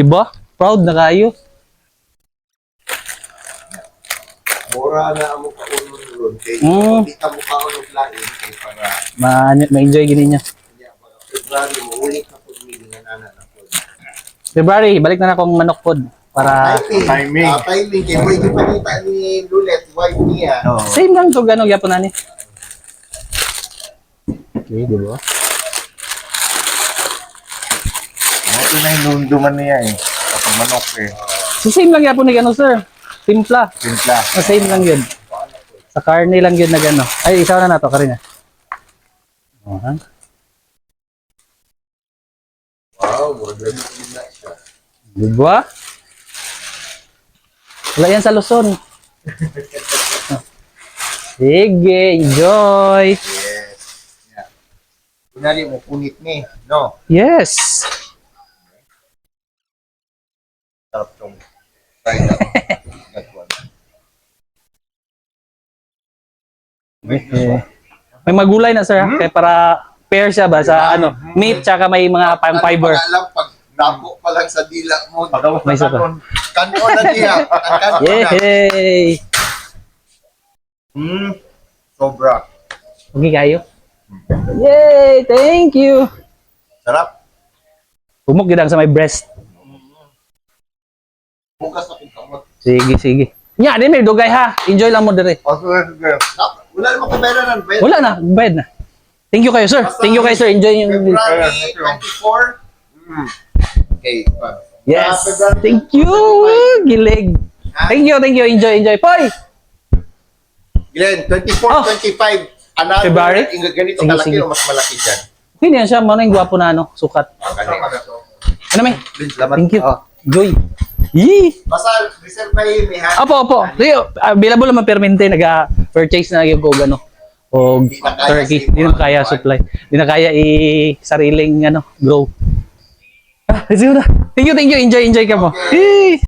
Diba? Proud na kayo. Mura na mo ka unod ron kay di ka mo ka unod lain kay para Ma-enjoy gini niya. niya mga February mo ulit na pud mi nga nana na pud. February, balik na akong manok pod para Timing kay pwede panita ni Lulet wife niya. same lang to gano gyapon ani. Okay, di ba? Ito na yung lunduman niya eh. Kapag manok eh. So same lang gyapon ni gano sir. Timpla. Simpla. Same lang yun. Sa karne lang yun na gano. Ay, isaw na nato karina. Wow, mura na na siya. Diba? Wala yan sa Luzon. Sige, enjoy. Yes. Yeah. Kunari mo punit ni, no? Yes. Sarap tong try na. That one. May magulay na sir, kaya para pair siya ba sa ano, meat tsaka may mga pang fiber. Alam pag nako pa lang sa dila mo. May isa pa. Kanon na niya. Kanon na. Yay! Sobra. Okay kayo? Yay! Thank you! Sarap. Humok gid ang sa may breast. Bukas na kung kamot. Sige, sige. Nya, di may dugay ha. Enjoy lang mo dire. Wala naman kumairanan. Wala na, bayad na. Thank you kayo, sir. Thank you kayo, sir. Enjoy yung... February 24. Okay. Yes. Thank you. Gilig. Thank you, thank you. Enjoy, enjoy. Poy! Glenn, 24, Oh. 25. Another, February? Ganito Sige, kalaki sige. o mas malaki dyan. Okay na yan siya. Mano yung gwapo na ano, sukat. Ano may? Salamat. Thank you. Joy. Yee! Basta, reserve na yun, ha? Opo, opo. Available naman permente. Nag-purchase na yung ano. O Di na kaya turkey. si- Hindi na kaya supply. Hindi na kaya i-sariling ano, grow. Ah, sige na. Thank you, thank you. Enjoy, enjoy ka mo. Yee!